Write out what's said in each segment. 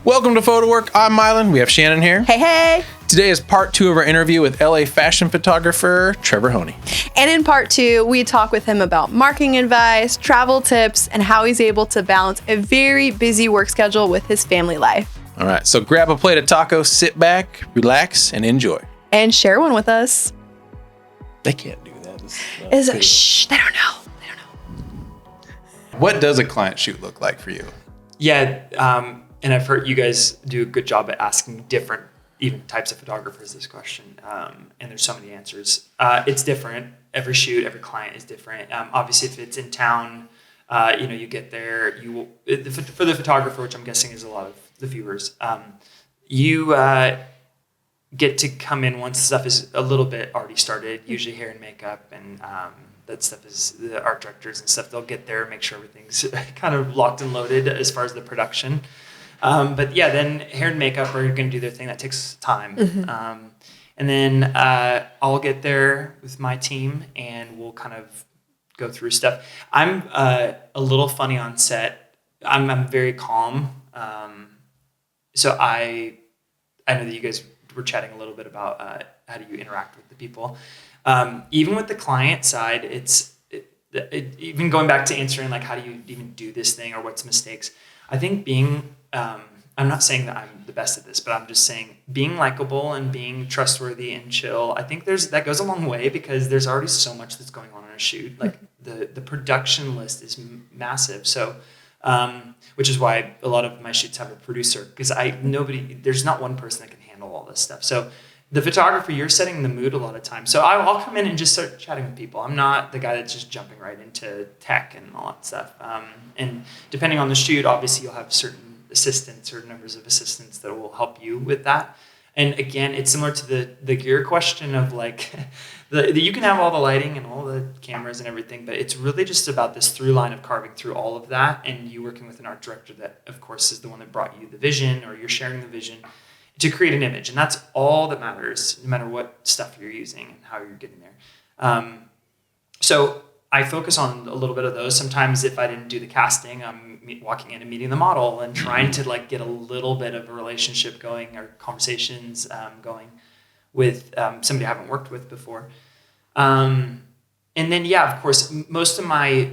Welcome to Photowrk. I'm Mylan. We have Shannon here. Hey. Today is part 2 of our interview with LA fashion photographer Trever Hoehne. And in part 2, we talk with him about marketing advice, travel tips, and how he's able to balance a very busy work schedule with his family life. All right, so grab a plate of tacos, sit back, relax, and enjoy. And share one with us. They can't do that. Shh, they don't know. What does a client shoot look like for you? Yeah, and I've heard you guys do a good job at asking different even types of photographers this question, and there's so many answers. It's different. Every shoot, every client is different. Obviously, if it's in town, you get there. For the photographer, which I'm guessing is a lot of the viewers, you get to come in once stuff is a little bit already started. Usually hair and makeup and that stuff is the art directors and stuff. They'll get there, make sure everything's kind of locked and loaded as far as the production. But yeah, then hair and makeup are going to do their thing. That takes time. Mm-hmm. And then I'll get there with my team and we'll kind of go through stuff. I'm a little funny on set. I'm very calm. So I know that you guys were chatting a little bit about how do you interact with the people. Even with the client side, even going back to answering like how do you even do this thing or what's mistakes. I think being I'm not saying that I'm the best at this, but I'm just saying being likable and being trustworthy and chill. I think that goes a long way because there's already so much that's going on a shoot. Like the production list is massive. So, which is why a lot of my shoots have a producer because there's not one person that can handle all this stuff. So the photographer, you're setting the mood a lot of times. So I'll come in and just start chatting with people. I'm not the guy that's just jumping right into tech and all that stuff. And depending on the shoot, obviously you'll have certain assistants or numbers of assistants that will help you with that. And again, it's similar to the gear question of like, you can have all the lighting and all the cameras and everything, but it's really just about this through line of carving through all of that. And you working with an art director that of course is the one that brought you the vision or you're sharing the vision to create an image. And that's all that matters, no matter what stuff you're using and how you're getting there. So I focus on a little bit of those. Sometimes if I didn't do the casting, I'm walking in and meeting the model and trying to like get a little bit of a relationship going or conversations going with somebody I haven't worked with before. And then, yeah, of course, most of my,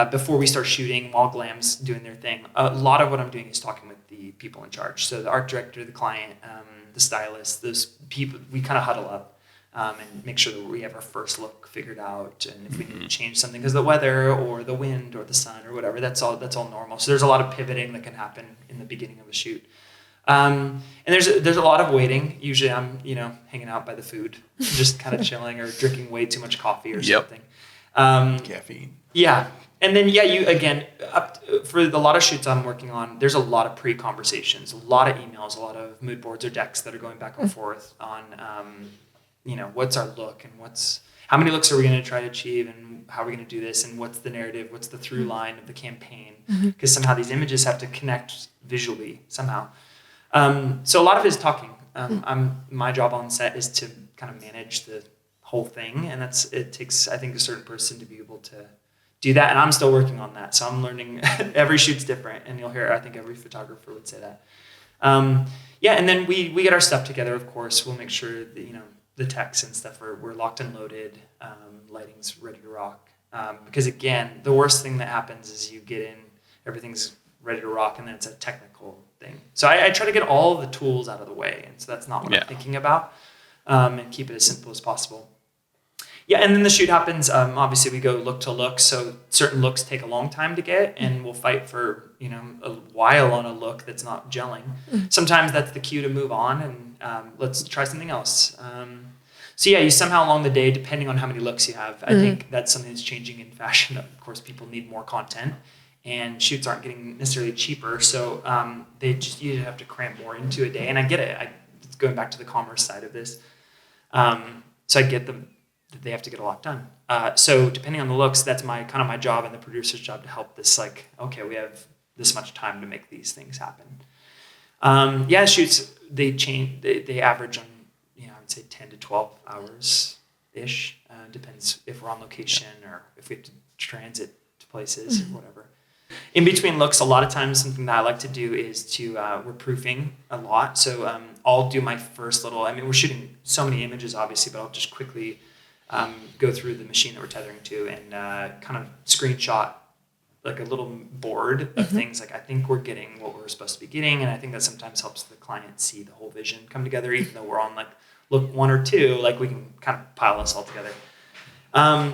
before we start shooting, while Glam's doing their thing, a lot of what I'm doing is talking with the people in charge. So the art director, the client, the stylist, those people, we kind of huddle up and make sure that we have our first look figured out. And if we need to change something because of the weather or the wind or the sun or whatever, that's all normal. So there's a lot of pivoting that can happen in the beginning of a shoot. And there's a lot of waiting. Usually I'm, hanging out by the food, just kind of chilling or drinking way too much coffee or something. Caffeine. Yeah. And then, for a lot of shoots I'm working on, there's a lot of pre-conversations, a lot of emails, a lot of mood boards or decks that are going back and forth on, what's our look and how many looks are we going to try to achieve and how are we going to do this and what's the narrative, what's the through line of the campaign, because somehow these images have to connect visually somehow. So a lot of it is talking. My job on set is to kind of manage the whole thing, and it takes, I think, a certain person to be able to do that, and I'm still working on that. So I'm learning. Every shoot's different, and you'll hear. I think every photographer would say that. And then we get our stuff together. Of course, we'll make sure that the techs and stuff we're locked and loaded. Lighting's ready to rock. Because again, the worst thing that happens is you get in, everything's ready to rock, and then it's a technical thing. So I try to get all the tools out of the way, and so that's not what I'm thinking about, and keep it as simple as possible. Yeah, and then the shoot happens. Obviously, we go look to look, so certain looks take a long time to get, and we'll fight for a while on a look that's not gelling. Sometimes that's the cue to move on and let's try something else. So yeah, you somehow along the day, depending on how many looks you have, I think that's something that's changing in fashion. Of course, people need more content, and shoots aren't getting necessarily cheaper, so you have to cram more into a day. And I get it. It's going back to the commerce side of this. So I get them. They have to get a lot done. So depending on the looks, that's my job and the producer's job to help this, like, okay, we have this much time to make these things happen. Shoots, they change, they average on, I would say 10 to 12 hours ish. Depends if we're on location or if we have to transit to places or whatever. In between looks, a lot of times something that I like to do is we're proofing a lot. So I'll do my first little, we're shooting so many images obviously, but I'll just quickly go through the machine that we're tethering to and kind of screenshot like a little board of things. Like I think we're getting what we're supposed to be getting. And I think that sometimes helps the client see the whole vision come together, even though we're on like look 1 or 2, like we can kind of pile this all together.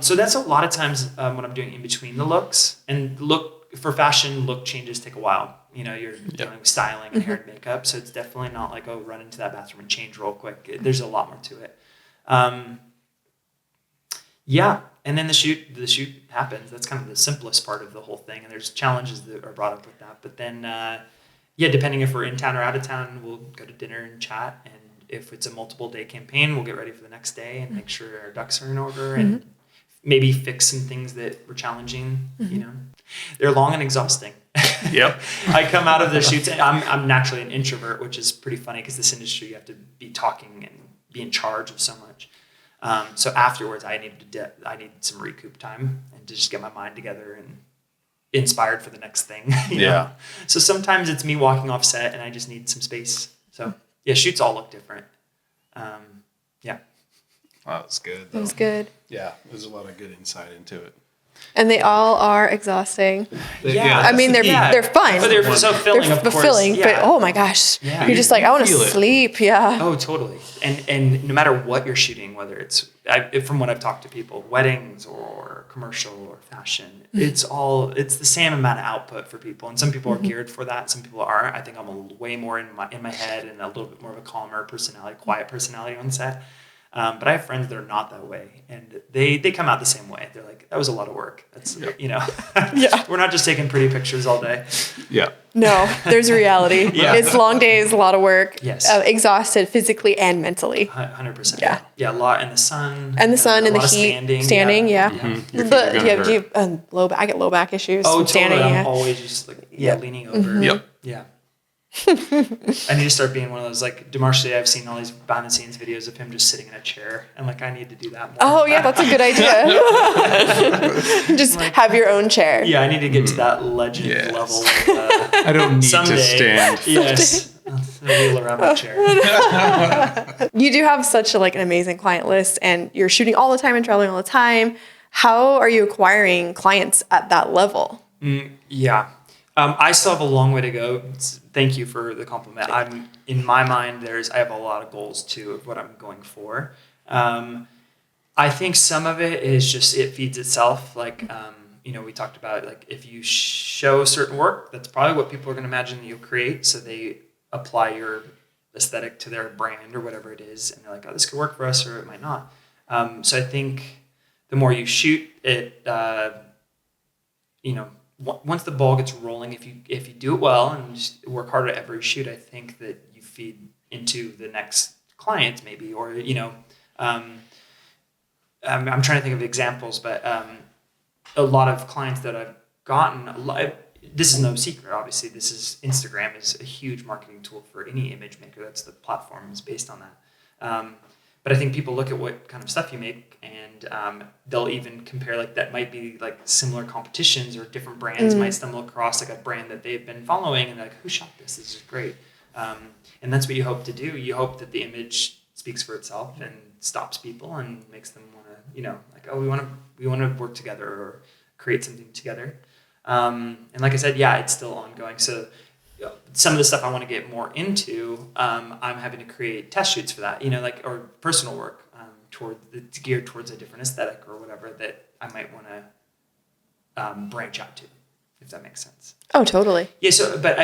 So that's a lot of times what I'm doing in between the looks. And for fashion, look changes take a while. You're dealing with styling and hair and makeup. So it's definitely not like, run into that bathroom and change real quick. There's a lot more to it. And then the shoot happens. That's kind of the simplest part of the whole thing. And there's challenges that are brought up with that. But then, depending if we're in town or out of town, we'll go to dinner and chat. And if it's a multiple day campaign, we'll get ready for the next day and make sure our ducks are in order and maybe fix some things that were challenging. They're long and exhausting. Yep. I come out of the shoots. I'm naturally an introvert, which is pretty funny because this industry, you have to be talking and be in charge of so much. So afterwards, I need some recoup time and to just get my mind together and inspired for the next thing. You know? So sometimes it's me walking off set and I just need some space. So shoots all look different. Oh, that was good. That was good. Yeah, there's a lot of good insight into it. And they all are exhausting. Yeah. I mean, they're fun. But they're so filling, They're of course. fulfilling, Yeah. but oh my gosh, Yeah. you're just like, I want to Feel it. sleep. Yeah. Oh, totally. And no matter what you're shooting, whether it's from what I've talked to people, weddings or commercial or fashion, it's the same amount of output for people. And some people are geared for that. Some people aren't. I think I'm way more in my head and a little bit more of a calmer personality, quiet personality on set. But I have friends that are not that way, and they come out the same way. They're like, that was a lot of work. That's we're not just taking pretty pictures all day. Yeah. No, there's a reality. Yeah. It's long days, a lot of work. Yes. Exhausted physically and mentally. 100%. Yeah. Yeah, a lot in the sun. And the sun a and the lot of heat. standing. Yeah. Mm-hmm. Your feet are But gonna yeah, hurt. I get low back issues. Oh, from totally. standing. I'm Yeah. always just like leaning over. Yep. Yeah. I need to start being one of those, like DeMarche. I've seen all these behind the scenes videos of him just sitting in a chair, and like I need to do that more. Oh yeah, that's a good idea. Just have your own chair. Yeah, I need to get to that legend Yes. level. I don't need Someday. to stand. Yes, I'll wheel around my chair. You do have such an amazing client list, and you're shooting all the time and traveling all the time. How are you acquiring clients at that level? I still have a long way to go. Thank you for the compliment. In my mind, I have a lot of goals too of what I'm going for. I think some of it is just it feeds itself. Like we talked about, like if you show certain work, that's probably what people are going to imagine that you'll create. So they apply your aesthetic to their brand or whatever it is, and they're like, oh, this could work for us, or it might not. So I think the more you shoot it, once the ball gets rolling, if you do it well and just work hard at every shoot, I think that you feed into the next client maybe, or I'm trying to think of examples, but a lot of clients that I've gotten, this is no secret, obviously. Instagram is a huge marketing tool for any image maker. That's the platform is based on that. But I think people look at what kind of stuff you make, and they'll even compare, like that might be like similar competitions, or different brands might stumble across like a brand that they've been following, and they're like, who shot this? This is great. And that's what you hope to do. You hope that the image speaks for itself and stops people and makes them want to, like, oh, we want to work together or create something together. And like I said, it's still ongoing. So some of the stuff I want to get more into, I'm having to create test shoots for that, or personal work it's geared towards a different aesthetic or whatever that I might want to branch out to, if that makes sense. Oh, totally. Yeah. So, but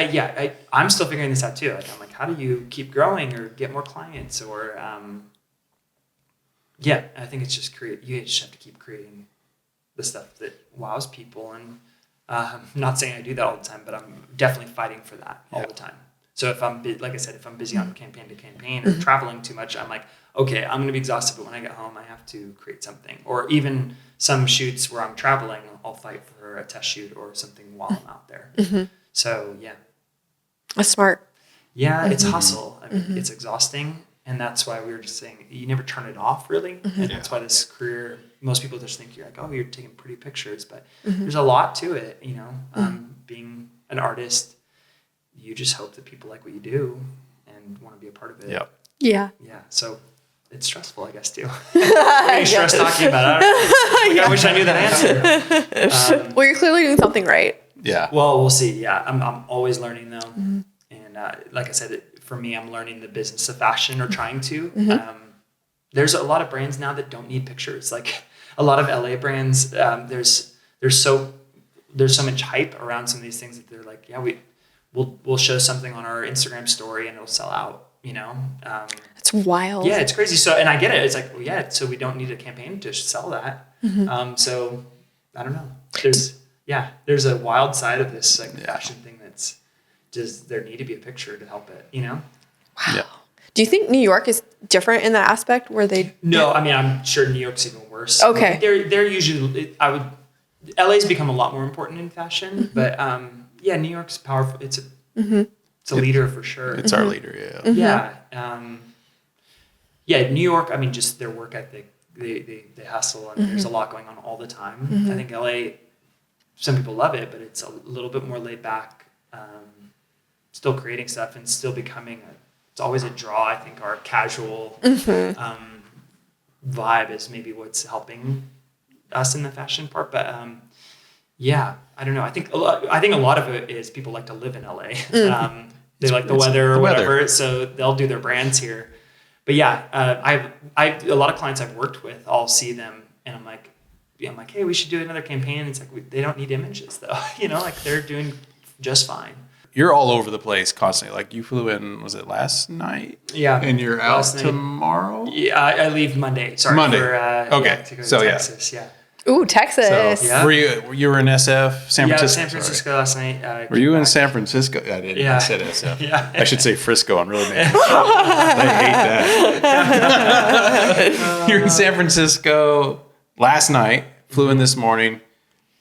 I'm still figuring this out too. Like, I'm like, how do you keep growing or get more clients? Or I think it's just you just have to keep creating the stuff that wows people. And I'm not saying I do that all the time, but I'm definitely fighting for that all the time. So if I'm, like I said, if I'm busy on campaign to campaign or traveling too much, I'm like, okay, I'm going to be exhausted, but when I get home, I have to create something. Or even some shoots where I'm traveling, I'll fight for a test shoot or something while I'm out there. So That's smart. Yeah, it's hustle. I mean, it's exhausting, And that's why we were just saying you never turn it off really. And that's why this career, most people just think you're like, oh, you're taking pretty pictures, but there's a lot to it, you know. Being an artist, you just hope that people like what you do and want to be a part of it. Yep. Yeah. Yeah. So it's stressful, I guess, too. I'm getting stressed talking about it. I wish I knew that answer. Well, you're clearly doing something right. Yeah. Well, we'll see. Yeah. I'm always learning though. And like I said, for me, I'm learning the business of fashion or trying to. There's a lot of brands now that don't need pictures. Like a lot of LA brands, there's so much hype around some of these things that they're like, yeah, we'll show something on our Instagram story and it'll sell out, you know? It's wild. Yeah, it's crazy. So, and I get it. It's like, well, yeah, so we don't need a campaign to sell that. So I don't know. There's a wild side of this like fashion thing that's, does there need to be a picture to help it, you know? Wow. Yeah. Do you think New York is different in that aspect where they? No, I mean, I'm sure New York's even worse. Okay. They're usually, LA's become a lot more important in fashion, but New York's powerful. It's a leader for sure. It's our leader, yeah. Yeah. New York, I mean, just their work ethic, they hustle and there's a lot going on all the time. I think LA, some people love it, but it's a little bit more laid back, still creating stuff and still becoming it's always a draw. I think our casual vibe is maybe what's helping us in the fashion part. But I don't know. I think a lot of it is people like to live in LA. They like the weather or whatever, so they'll do their brands here. But I a lot of clients I've worked with, I'll see them and I'm like, hey, we should do another campaign. It's like they don't need images though, you know, like they're doing just fine. You're all over the place constantly. Like you flew in, was it last night? Yeah. And you're out Last night. tomorrow? Yeah, I leave Monday. Sorry. Monday. To go to Texas. Yeah. Ooh, Texas. So Yeah. were you were in SF, San Francisco? San Francisco last night. Were you in San Francisco? I didn't. Yeah. I said SF. Yeah. I should say Frisco and really make it. I hate that. You're in San Francisco last night, flew in this morning,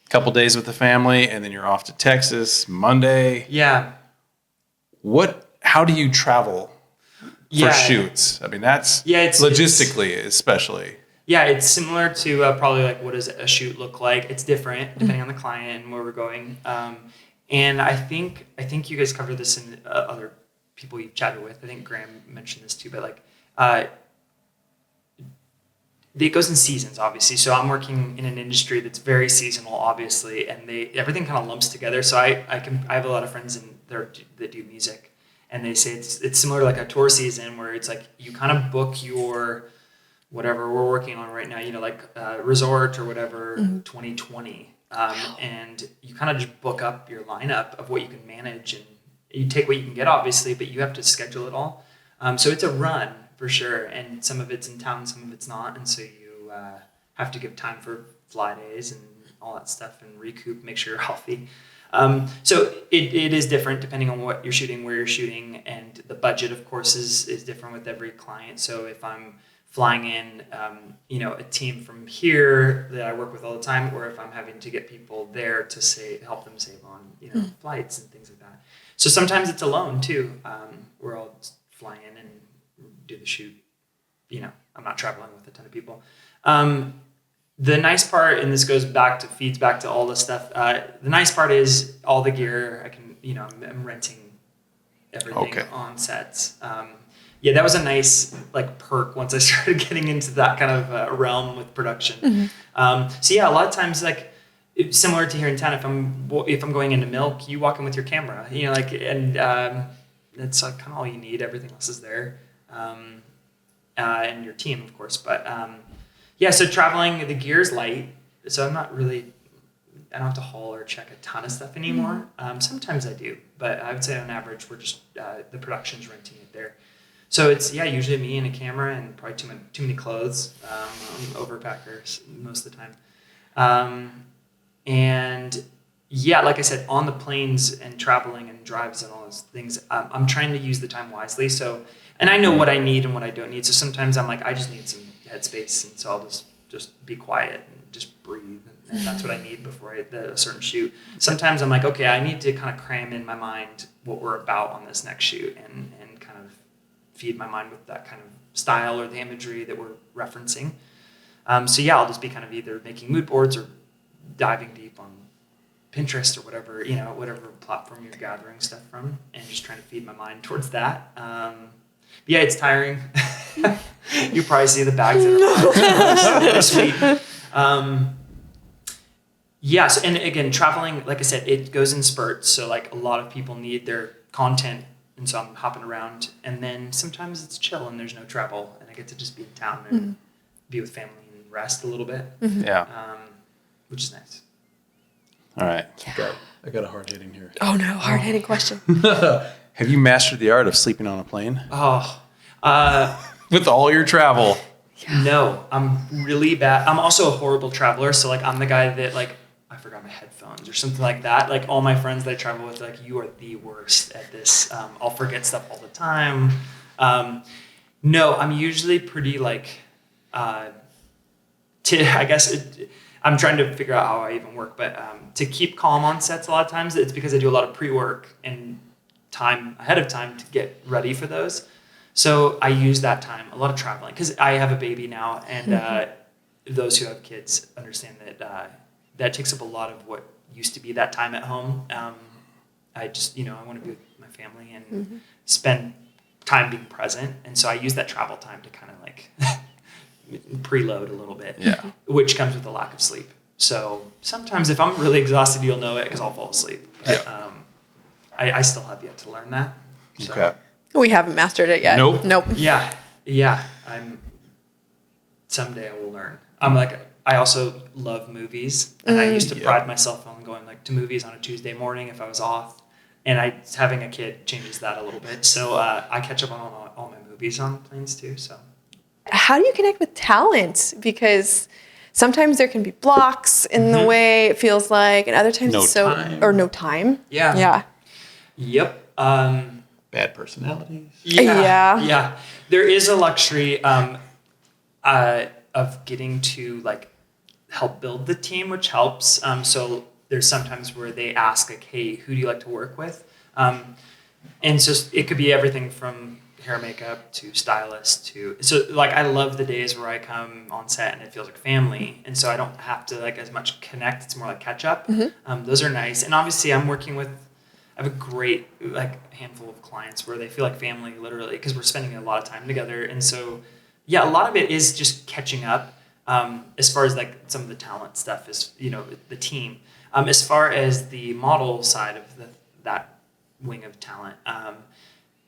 a couple days with the family, and then you're off to Texas Monday. Yeah. How do you travel for shoots? I mean, that's it's logistically especially. Yeah, it's similar to probably like what does a shoot look like. It's different depending on the client and where we're going. And I think you guys covered this in other people you've chatted with. I think Graham mentioned this too, but like it goes in seasons, obviously. So I'm working in an industry that's very seasonal, obviously, and everything kind of lumps together. So I have a lot of friends that do music, and they say it's similar to like a tour season where it's like you kind of book your whatever we're working on right now, you know, like resort or whatever 2020, and you kind of just book up your lineup of what you can manage, and you take what you can get, obviously, but you have to schedule it all. So it's a run for sure, and some of it's in town, some of it's not, and so you have to give time for fly days and all that stuff and recoup, make sure you're healthy. So it is different depending on what you're shooting, where you're shooting, and the budget, of course, is different with every client. So if I'm flying in, a team from here that I work with all the time, or if I'm having to get people there to help them save on, flights and things like that. So sometimes it's alone too, where I'll fly in and do the shoot. I'm not traveling with a ton of people. The nice part, and this feeds back to all the stuff. The nice part is all the gear I can, I'm renting everything on sets. That was a nice perk once I started getting into that kind of realm with production. A lot of times it's similar to here in town. If I'm going into Milk, you walk in with your camera, and that's kind of all you need. Everything else is there, and your team, of course. But so traveling, the gear's light, so I don't have to haul or check a ton of stuff anymore. Sometimes I do, but I would say on average we're just the production's renting it there. So it's usually me and a camera and probably too many clothes. I'm overpackers most of the time. Like I said, on the planes and traveling and drives and all those things, I'm trying to use the time wisely. So, and I know what I need and what I don't need. So sometimes I'm like, I just need some headspace, and so I'll just be quiet and just breathe, and that's what I need before a certain shoot. Sometimes I'm like, okay, I need to kind of cram in my mind what we're about on this next shoot and kind of feed my mind with that kind of style or the imagery that we're referencing. So yeah, I'll just be kind of either making mood boards or diving deep on Pinterest or whatever, whatever platform you're gathering stuff from, and just trying to feed my mind towards that. Yeah, it's tiring. You probably see the bags that are sweet. Yeah, so, and again, traveling, like I said, it goes in spurts. So like a lot of people need their content, and so I'm hopping around. And then sometimes it's chill and there's no travel, and I get to just be in town and be with family and rest a little bit. Yeah. Which is nice. All right. I got a hard hitting here. Oh no, hard-hitting question. Have you mastered the art of sleeping on a plane? Oh, With all your travel. no, I'm really bad. I'm also a horrible traveler. So like, I'm the guy that like, I forgot my headphones or something like that. Like all my friends that I travel with, like, you are the worst at this. I'll forget stuff all the time. No, I'm usually pretty like, I guess I'm trying to figure out how I even work, but to keep calm on sets a lot of times, it's because I do a lot of pre-work and time ahead of time to get ready for those. So I use that time, a lot of traveling, because I have a baby now, and those who have kids understand that that takes up a lot of what used to be that time at home. I just, I want to be with my family and spend time being present. And so I use that travel time to kind of like preload a little bit, which comes with a lack of sleep. So sometimes if I'm really exhausted, you'll know it because I'll fall asleep. But, I still have yet to learn that. So. Okay. We haven't mastered it yet. Nope. Yeah. Someday I will learn. I also love movies, and I used to pride myself on going like to movies on a Tuesday morning if I was off, and having a kid changes that a little bit. So I catch up on all my movies on planes too. So How do you connect with talent? Because sometimes there can be blocks in the way it feels like, and other times no time. Yeah. Yeah. Yep. Bad personalities. Yeah. There is a luxury of getting to like help build the team, which helps. So there's sometimes where they ask like, hey, who do you like to work with? And so it could be everything from hair, makeup to stylist so like I love the days where I come on set and it feels like family, and so I don't have to like as much connect. It's more like catch up. Those are nice, and obviously I have a great like handful of clients where they feel like family literally because we're spending a lot of time together, and so a lot of it is just catching up. As far as like some of the talent stuff is the team. As far as the model side of that wing of talent.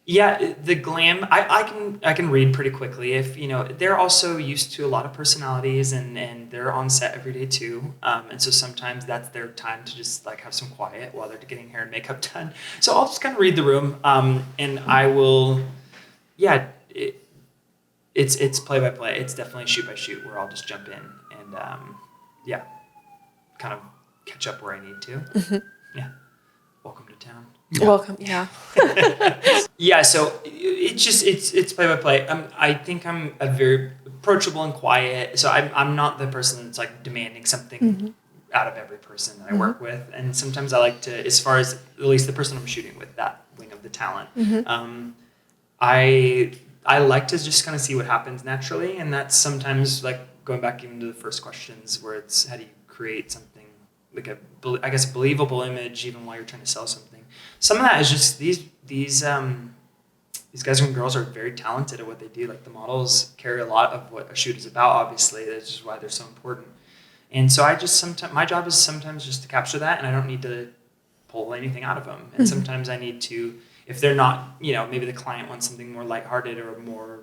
The glam, I can read pretty quickly if, they're also used to a lot of personalities and they're on set every day too. And so sometimes that's their time to just like have some quiet while they're getting hair and makeup done. So I'll just kind of read the room. And I will, it's play by play. It's definitely shoot by shoot where I'll just jump in and, kind of catch up where I need to. Yeah. Welcome to town. Welcome. Yeah. So it's play by play. I think I'm a very approachable and quiet. So I'm not the person that's like demanding something out of every person that I work with. And sometimes I like to, as far as at least the person I'm shooting with, that wing of the talent, I like to just kind of see what happens naturally. And that's sometimes like going back even to the first questions where it's how do you create something like a believable image even while you're trying to sell something. Some of that is just these guys and girls are very talented at what they do. Like the models carry a lot of what a shoot is about. Obviously, that's just why they're so important. And so my job is sometimes just to capture that, and I don't need to pull anything out of them. And sometimes I need to, if they're not, maybe the client wants something more lighthearted or more,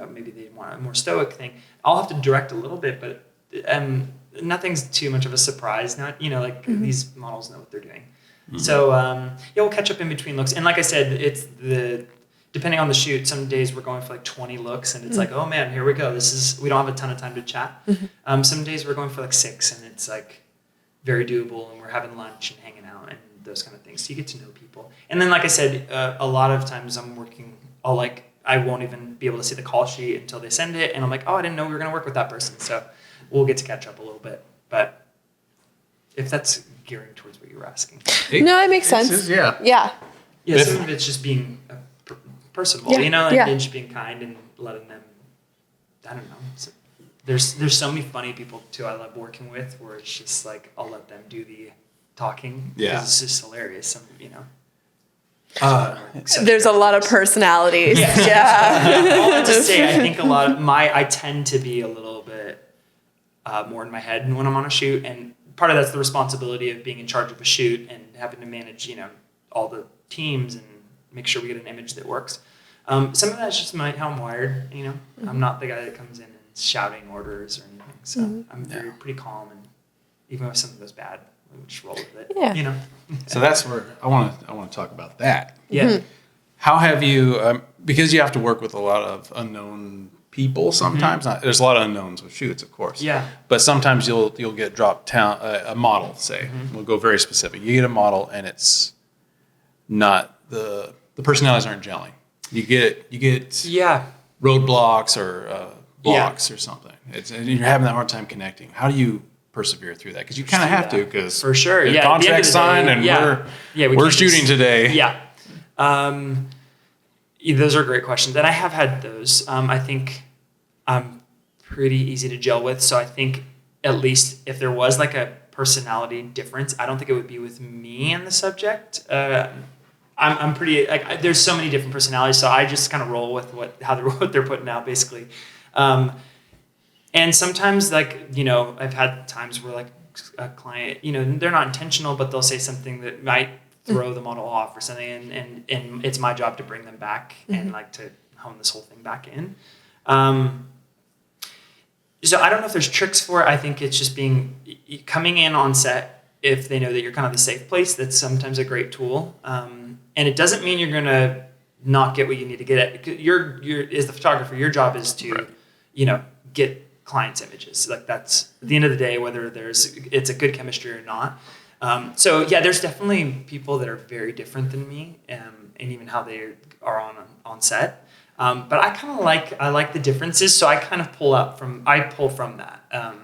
maybe they want a more stoic thing. I'll have to direct a little bit, but nothing's too much of a surprise. Not, these models know what they're doing. So, we'll catch up in between looks. And like I said, it's depending on the shoot, some days we're going for like 20 looks and it's like, oh man, here we go. We don't have a ton of time to chat. Some days we're going for like 6 and it's like very doable and we're having lunch and hanging out and those kind of things. So you get to know people. And then, like I said, a lot of times I won't even be able to see the call sheet until they send it. And I'm like, oh, I didn't know we were going to work with that person. So we'll get to catch up a little bit. But if that's gearing towards what you were asking. No, it makes sense. Yeah. Yeah. Yeah, some of it's just being personable, Yeah. you know, Yeah. and just being kind and letting them, I don't know. So there's so many funny people too I love working with where it's just like I'll let them do the talking because it's just hilarious. Some, you know. There's a lot of personalities. Yes. Yeah. All that to say, I think I tend to be a little bit more in my head when I'm on a shoot, and part of that's the responsibility of being in charge of a shoot and having to manage, you know, all the teams and make sure we get an image that works. Some of that's just how I'm wired, you know. I'm not the guy that comes in and shouting orders or anything, so I'm pretty calm, and even if something goes bad, we just roll with it, you know. So that's where I want to talk about that. Yeah. How have you, because you have to work with a lot of unknown people sometimes. There's a lot of unknowns with shoots, of course. Yeah. But sometimes you'll get dropped a model, say. We'll go very specific. You get a model and it's not the personalities aren't gelling. You get roadblocks or blocks or something. And you're having that hard time connecting. How do you persevere through that? Because you kind of have to, because for sure, the contract's signed and we're shooting today. Yeah. Those are great questions, and I have had those. I think I'm pretty easy to gel with, so I think at least if there was like a personality difference, I don't think it would be with me and the subject. I'm pretty like there's so many different personalities, so I just kind of roll with what they're putting out basically. And sometimes, like, you know, I've had times where like a client, you know, they're not intentional, but they'll say something that might throw the model off or something, and it's my job to bring them back and like to hone this whole thing back in. So I don't know if there's tricks for it. I think it's just coming in on set if they know that you're kind of the safe place. That's sometimes a great tool, and it doesn't mean you're gonna not get what you need to get at. You're as the photographer, your job is to, you know, get clients' images. Like that's at the end of the day, whether it's a good chemistry or not. So yeah, there's definitely people that are very different than me, and even how they are on set. But I like the differences, so I kind of pull from that.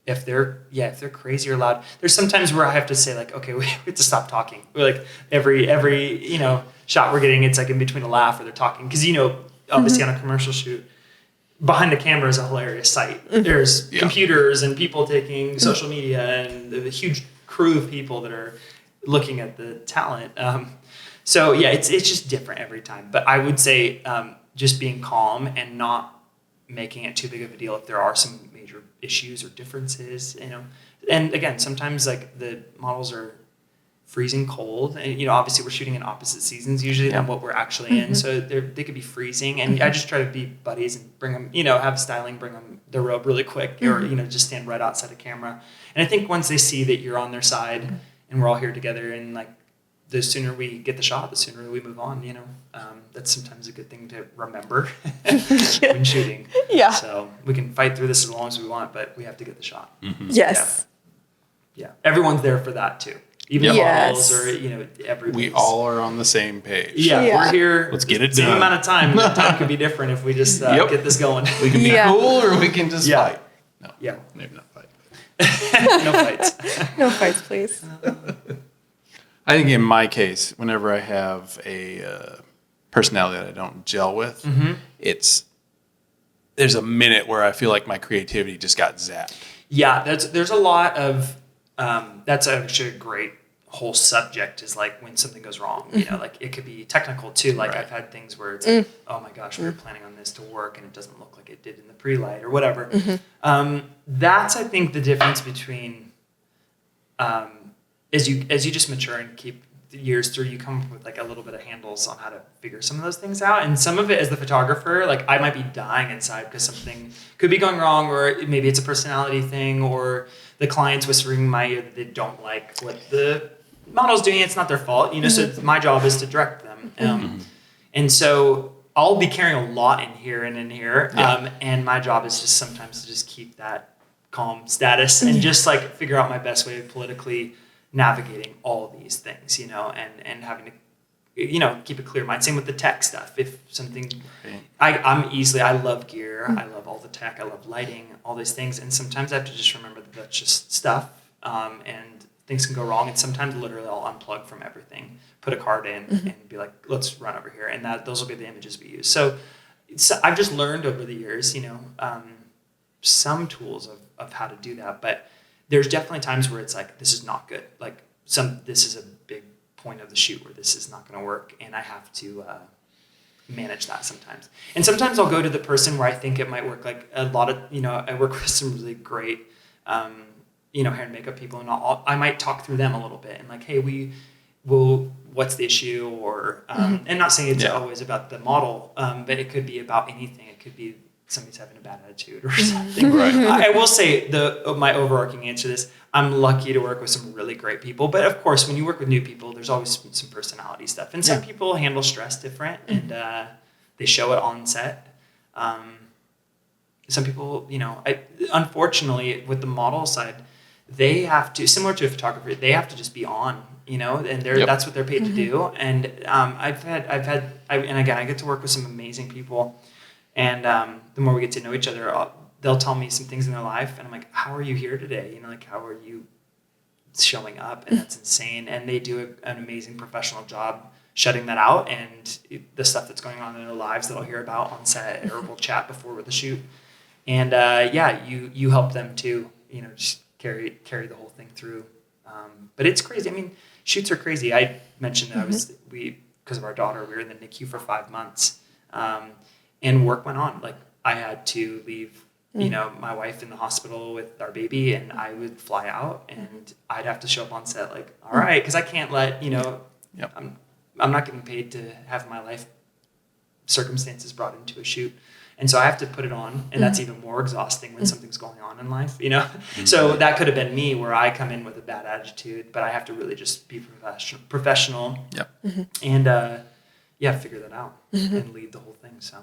If they're crazy or loud, there's sometimes where I have to say like, okay, we have to stop talking. We're like every you know shot we're getting, it's like in between a laugh or they're talking, because you know obviously on a commercial shoot, behind the camera is a hilarious sight. There's computers and people taking social media and a huge crew of people that are looking at the talent. So yeah, it's just different every time. But I would say just being calm and not making it too big of a deal if there are some major issues or differences, you know. And again, sometimes like the models are freezing cold, and you know obviously we're shooting in opposite seasons usually than what we're actually in, so they could be freezing, and I just try to be buddies and bring them, you know, have styling, bring them their robe really quick, or you know just stand right outside the camera. And I think once they see that you're on their side and we're all here together, and like the sooner we get the shot, the sooner we move on, you know. That's sometimes a good thing to remember when shooting. So we can fight through this as long as we want, but we have to get the shot. Yes. Yeah. Everyone's there for that too. Even models or, you know, everybody. We all are on the same page. We're here. Let's get it same done. Amount of time. The time could be different if we just get this going. We can be cool, or we can just fight. No. Yeah. Maybe not fight. No fights. No fights, please. I think in my case, whenever I have a personality that I don't gel with, there's a minute where I feel like my creativity just got zapped. Yeah, there's a lot of that's actually a great whole subject, is like when something goes wrong. You know, like it could be technical too. Like I've had things where it's like, oh my gosh, we were planning on this to work and it doesn't look like it did in the pre-light or whatever. That's I think the difference between as you just mature and keep the years through, you come up with like a little bit of handles on how to figure some of those things out. And some of it as the photographer, like I might be dying inside because something could be going wrong, or maybe it's a personality thing, or the client's whispering in my ear that they don't like what the model's doing. It's not their fault, you know. So my job is to direct them, and so I'll be carrying a lot in here and in here, and my job is just sometimes to just keep that calm status and just like figure out my best way of politically navigating all these things, you know, and having to, you know, keep a clear mind. Same with the tech stuff. If something, I love gear, I love all the tech, I love lighting, all these things, and sometimes I have to just remember that that's just stuff, and things can go wrong. And sometimes literally I'll unplug from everything, put a card in and be like, let's run over here. And those will be the images we use. So I've just learned over the years, some tools of how to do that. But there's definitely times where it's like, this is not good. Like this is a big point of the shoot where this is not going to work. And I have to manage that sometimes. And sometimes I'll go to the person where I think it might work. Like a lot of, I work with some really great, hair and makeup people, and I might talk through them a little bit and like, hey, what's the issue? Or, and not saying it's always about the model, but it could be about anything. It could be somebody's having a bad attitude or something. Right. I will say my overarching answer to this, I'm lucky to work with some really great people. But of course, when you work with new people, there's always some personality stuff. And some people handle stress different and they show it on set. Some people, unfortunately, with the model side, they have to, similar to a photographer, they have to just be on, and that's what they're paid to do. And and again, I get to work with some amazing people. And the more we get to know each other, they'll tell me some things in their life, and I'm like, how are you here today? How are you showing up? And that's insane. And they do an amazing professional job shutting that out, and the stuff that's going on in their lives that I'll hear about on set or we'll chat before the shoot. And you help them too, just carry the whole thing through. But it's crazy. I mean, shoots are crazy. I mentioned that because of our daughter, we were in the NICU for 5 months. And work went on. Like I had to leave, my wife in the hospital with our baby, and I would fly out, and I'd have to show up on set like, all right, because I can't let I'm not getting paid to have my life circumstances brought into a shoot, and so I have to put it on, and that's even more exhausting when something's going on in life, So that could have been me, where I come in with a bad attitude, but I have to really just be professional, and figure that out and lead the whole thing. So.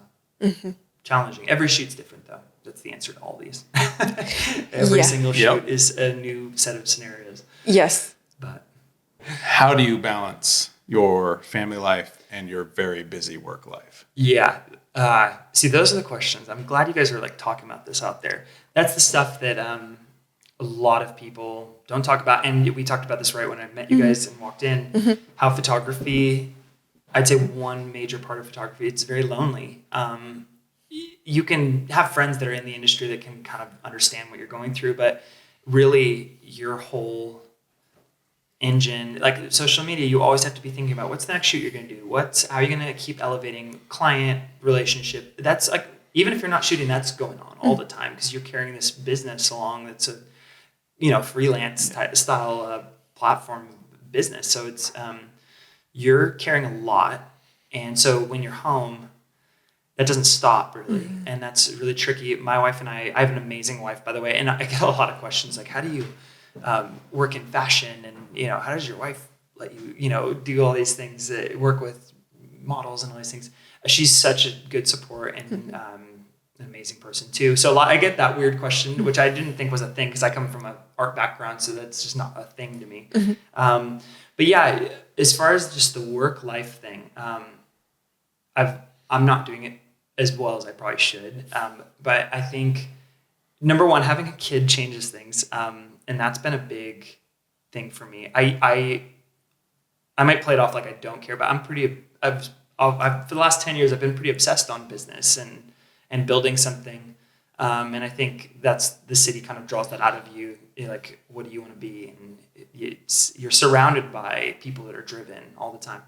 Challenging. Every shoot's different, though. That's the answer to all these. Every single shoot is a new set of scenarios. Yes. But how do you balance your family life and your very busy work life? Yeah. See, those are the questions. I'm glad you guys are talking about this out there. That's the stuff that a lot of people don't talk about. And we talked about this right when I met you guys and walked in. How photography, I'd say one major part of photography, it's very lonely. You can have friends that are in the industry that can kind of understand what you're going through, but really your whole engine, like social media, you always have to be thinking about what's the next shoot you're going to do? How are you going to keep elevating client relationship? That's like, even if you're not shooting, that's going on all the time because you're carrying this business along. That's a, freelance style platform business. So it's, you're carrying a lot. And so when you're home, that doesn't stop really. And that's really tricky. My wife and I have an amazing wife, by the way. And I get a lot of questions like, how do you work in fashion? And, how does your wife let you, do all these things, work with models and all these things? She's such a good support and an amazing person too. So I get that weird question, which I didn't think was a thing because I come from an art background. So that's just not a thing to me. But yeah, as far as just the work-life thing, I'm not doing it as well as I probably should. But I think, number one, having a kid changes things. And that's been a big thing for me. I might play it off like I don't care, but I've for the last 10 years, I've been pretty obsessed on business and building something. And I think that's the city kind of draws that out of you. Like, what do you want to be? And you're surrounded by people that are driven all the time.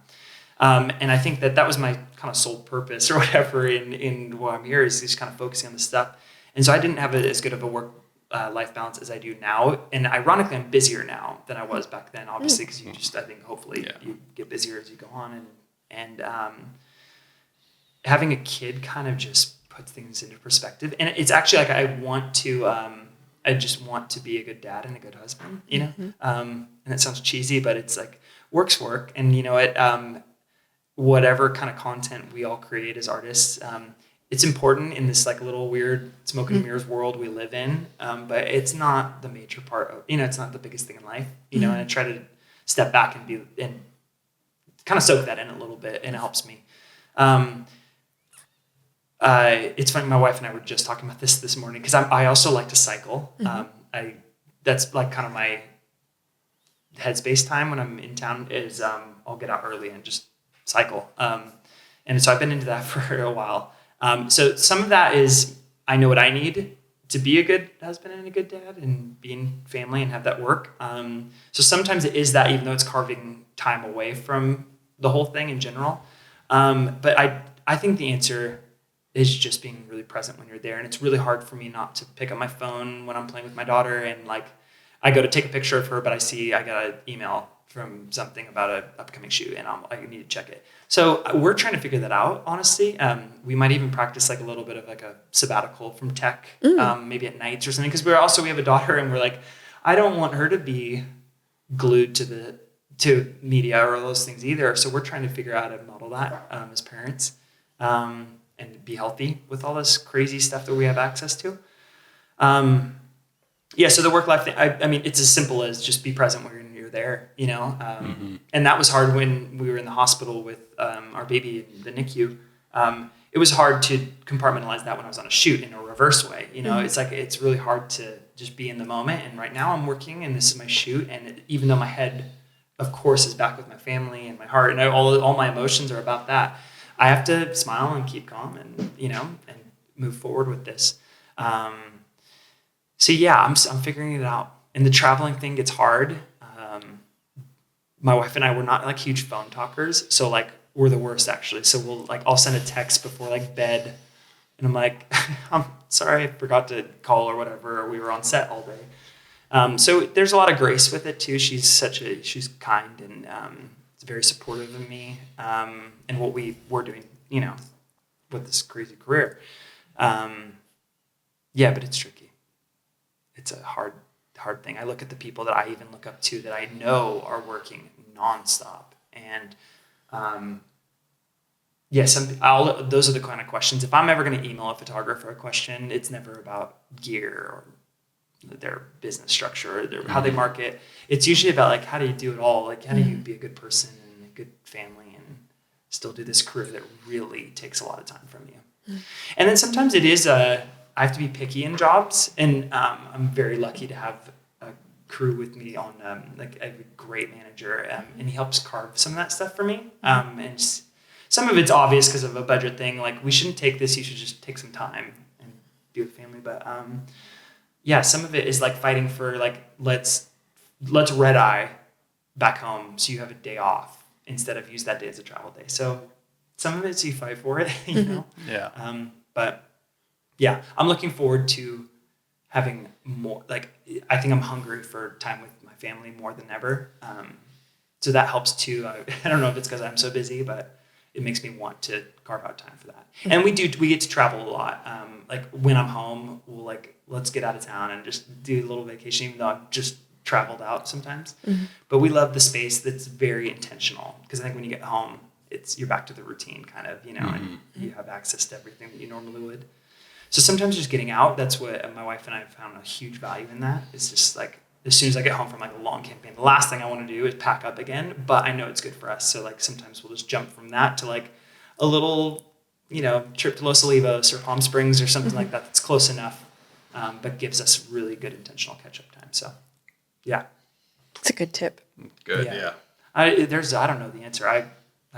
And I think that was my kind of sole purpose or whatever in why I'm here is just kind of focusing on this stuff. And so I didn't have as good of a work life balance as I do now. And ironically, I'm busier now than I was back then, obviously, because I think hopefully you get busier as you go on. And having a kid kind of just puts things into perspective. And it's actually like I just want to be a good dad and a good husband, and it sounds cheesy, but it's like work's work. And whatever kind of content we all create as artists, it's important in this like little weird smoke and mirrors world we live in. But it's not the major part of, it's not the biggest thing in life, and I try to step back and kind of soak that in a little bit, and it helps me. It's funny, my wife and I were just talking about this morning because I also like to cycle. That's like kind of headspace time when I'm in town is I'll get out early and just cycle. And so I've been into that for a while. So some of that is I know what I need to be a good husband and a good dad and be in family and have that work. So sometimes it is that, even though it's carving time away from the whole thing in general. But I think the answer is just being really present when you're there. And it's really hard for me not to pick up my phone when I'm playing with my daughter. And like, I go to take a picture of her, but I got an email from something about an upcoming shoot, and I need to check it. So we're trying to figure that out, honestly. We might even practice like a little bit of like a sabbatical from tech, maybe at nights or something. Because we have a daughter, and we're like, I don't want her to be glued to media or those things either. So we're trying to figure out how to model that as parents, and be healthy with all this crazy stuff that we have access to. So the work-life thing, I mean, it's as simple as just be present when you're there, you know? And that was hard when we were in the hospital with our baby in the NICU. It was hard to compartmentalize that when I was on a shoot in a reverse way. You know, it's like, it's really hard to just be in the moment. And right now I'm working and this is my shoot. And even though my head, of course, is back with my family and my heart and all my emotions are about that, I have to smile and keep calm and, you know, and move forward with this. So yeah, I'm figuring it out. And the traveling thing gets hard. My wife and I were not like huge phone talkers. So like we're the worst actually. So I'll send a text before like bed and I'm like, I'm sorry, I forgot to call or whatever, or we were on set all day. So there's a lot of grace with it too. She's kind and very supportive of me and what we're doing, you know, with this crazy career. But it's tricky. It's a hard thing. I look at the people that I even look up to that I know are working nonstop, and those are the kind of questions. If I'm ever going to email a photographer a question, it's never about gear or their business structure or how they market. It's usually about like, how do you do it all? Like, how do you be a good person and a good family and still do this career that really takes a lot of time from you? And then sometimes it is I have to be picky in jobs, and I'm very lucky to have a crew with me on like a great manager, and he helps carve some of that stuff for me. And some of it's obvious because of a budget thing. Like, we shouldn't take this. You should just take some time and be with family. But some of it is like fighting for like let's red eye back home so you have a day off instead of use that day as a travel day. So some of it's you fight for it, you know. Yeah. But yeah, I'm looking forward to having more, like, I think I'm hungry for time with my family more than ever. So that helps too. I don't know if it's because I'm so busy, but it makes me want to carve out time for that. And we get to travel a lot. Like when I'm home, we'll like, let's get out of town and just do a little vacation, even though I've just traveled out sometimes. But we love the space that's very intentional, because I think when you get home, you're back to the routine kind of, you know, and you have access to everything that you normally would. So sometimes just getting out, that's what my wife and I have found a huge value in that. It's just like, as soon as I get home from like a long campaign, the last thing I want to do is pack up again, but I know it's good for us. So like sometimes we'll just jump from that to like a little, you know, trip to Los Olivos or Palm Springs or something like that that's close enough, but gives us really good intentional catch-up time. So yeah. It's a good tip. Good, yeah. I don't know the answer. I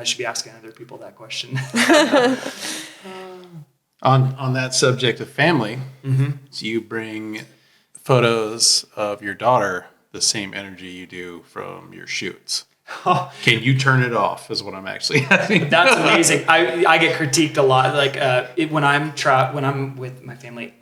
should be asking other people that question. On that subject of family, do you bring photos of your daughter the same energy you do from your shoots? Can you turn it off is what I'm actually asking. That's amazing. I get critiqued a lot. Like when I'm with my family,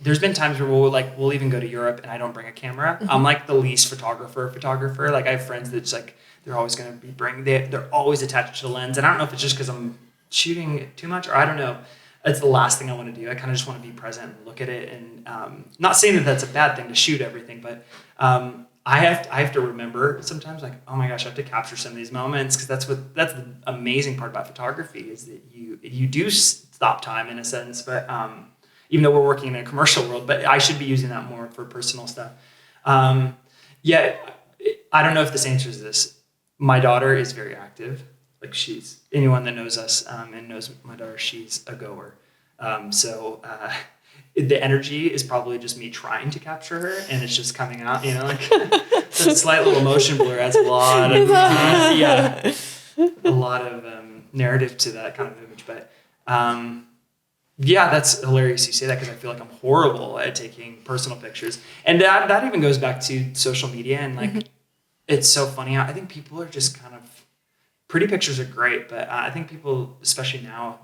there's been times where we'll even go to Europe and I don't bring a camera. I'm like the least photographer. Like I have friends that's like, they're always going to be they're always attached to the lens. And I don't know if it's just because I'm shooting too much or I don't know. It's the last thing I want to do. I kind of just want to be present and look at it. And not saying that that's a bad thing to shoot everything, but I have to remember sometimes like, oh my gosh, I have to capture some of these moments, because that's the amazing part about photography is that you do stop time in a sense. But even though we're working in a commercial world, but I should be using that more for personal stuff. I don't know if this answers this. My daughter is very active. Like anyone that knows us and knows my daughter, she's a goer. So the energy is probably just me trying to capture her, and it's just coming out, like the slight little motion blur adds a lot of narrative to that kind of image. But that's hilarious you say that, because I feel like I'm horrible at taking personal pictures, and that even goes back to social media, and like it's so funny. I think people are just kind of, pretty pictures are great, but I think people, especially now,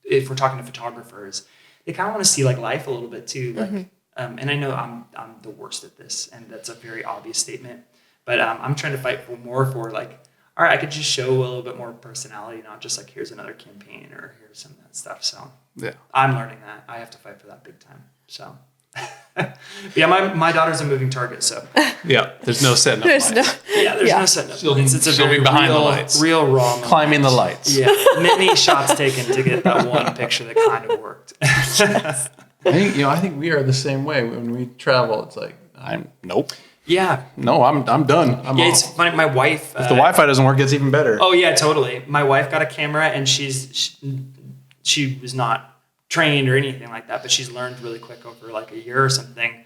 if we're talking to photographers, they kind of want to see like life a little bit too. Like, and I know I'm the worst at this, and that's a very obvious statement, but I'm trying to fight for like, all right, I could just show a little bit more personality, not just like, here's another campaign or here's some of that stuff. So yeah, I'm learning that. I have to fight for that big time. So yeah, my daughter's a moving target, so yeah, there's no setting up lights. No setting up lights. It's a she'll very be behind the lights, real raw moment. Climbing the lights. Yeah, many shots taken to get that one picture that kind of worked. I think we are the same way when we travel. It's like nope. Yeah. No, I'm done. It's funny. My wife. If the Wi-Fi doesn't work, it's even better. Oh yeah, totally. My wife got a camera, and she was not trained or anything like that, but she's learned really quick over like a year or something.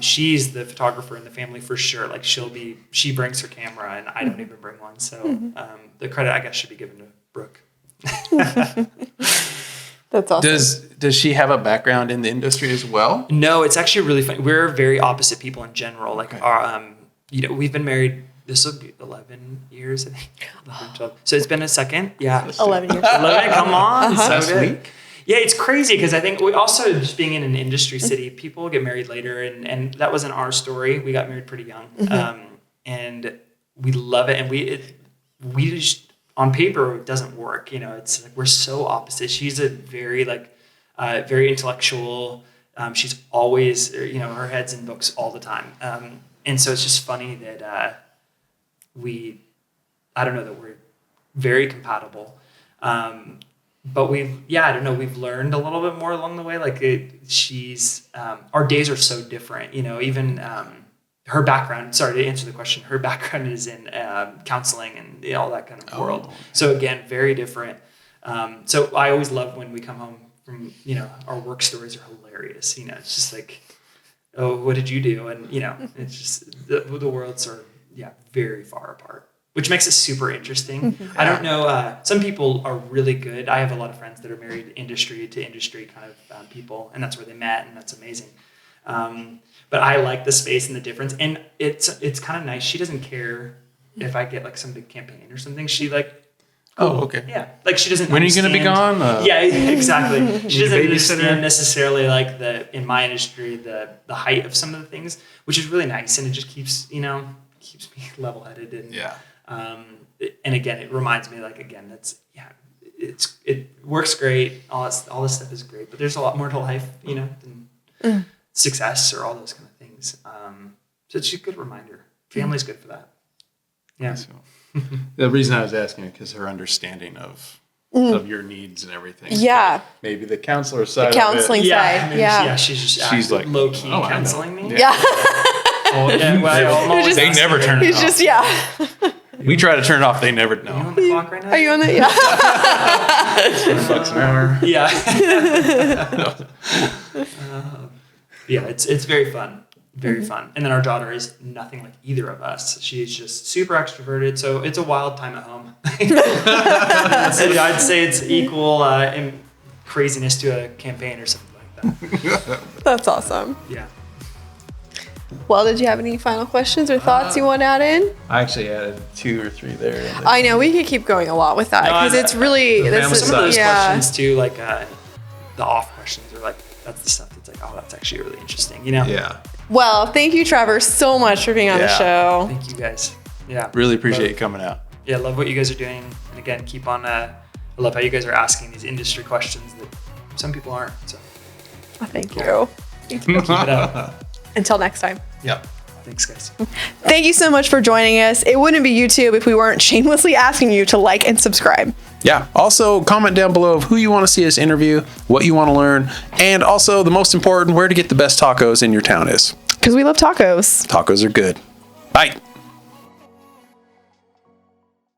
She's the photographer in the family for sure. Like she brings her camera, and I don't even bring one. So the credit, I guess, should be given to Brooke. That's awesome. Does she have a background in the industry as well? No, it's actually really funny. We're very opposite people in general. Like our, we've been married. This will be 11 years, I think. 11, 12. So it's been a second. Yeah. 11 years. 11, come on. So Last good. week. Yeah, it's crazy because I think we also, just being in an industry city, people get married later, and that wasn't our story. We got married pretty young, and we love it. And we just, on paper, it doesn't work. It's like we're so opposite. She's a very very intellectual. She's always, her head's in books all the time, and so it's just funny that I don't know, that we're very compatible. But we've learned a little bit more along the way. Like our days are so different, even her background, sorry to answer the question, her background is in counseling and all that kind of world. So again, very different. So I always love when we come home from, our work stories are hilarious. It's just like, oh, what did you do? And, it's just the worlds are, very far apart, which makes it super interesting. I don't know. Some people are really good. I have a lot of friends that are married industry to industry kind of people, and that's where they met, and that's amazing. But I like the space and the difference, and it's kind of nice. She doesn't care if I get like some big campaign or something. She okay. Yeah, like she doesn't. When are you going to be gone? Yeah, exactly. She doesn't understand necessarily like in my industry the height of some of the things, which is really nice, and it just keeps me level-headed and and again, it reminds me it works great. All this stuff is great, but there's a lot more to life, than success or all those kind of things. So it's a good reminder. Family's good for that. Yeah. So, the reason I was asking is because her understanding of your needs and everything. Yeah. Maybe the counselor side. The counseling of it. side. Yeah. She's like low key counseling me. Yeah. They never turn it off. He's just We try to turn it off. They never know. Are you on the clock right now? Are you on the? Yeah. $20 an hour. Yeah. It's very fun. Very fun. And then our daughter is nothing like either of us. She's just super extroverted. So it's a wild time at home. I'd say it's equal in craziness to a campaign or something like that. That's awesome. Yeah. Well, did you have any final questions or thoughts you want to add in? I actually added 2 or 3 there. I know we could keep going a lot with that because it's really some of those questions too, like the off questions are like that's the stuff that's like, oh, that's actually really interesting, Yeah. Well, thank you, Trever, so much for being on the show. Thank you guys. Yeah. Really appreciate you coming out. Yeah, love what you guys are doing, and again, keep on. I love how you guys are asking these industry questions that some people aren't. So. Thank you. Keep it up. Until next time. Yep. Thanks, guys. Thank you so much for joining us. It wouldn't be YouTube if we weren't shamelessly asking you to like and subscribe. Yeah. Also, comment down below of who you want to see us interview, what you want to learn, and also the most important, where to get the best tacos in your town is. Because we love tacos. Tacos are good. Bye.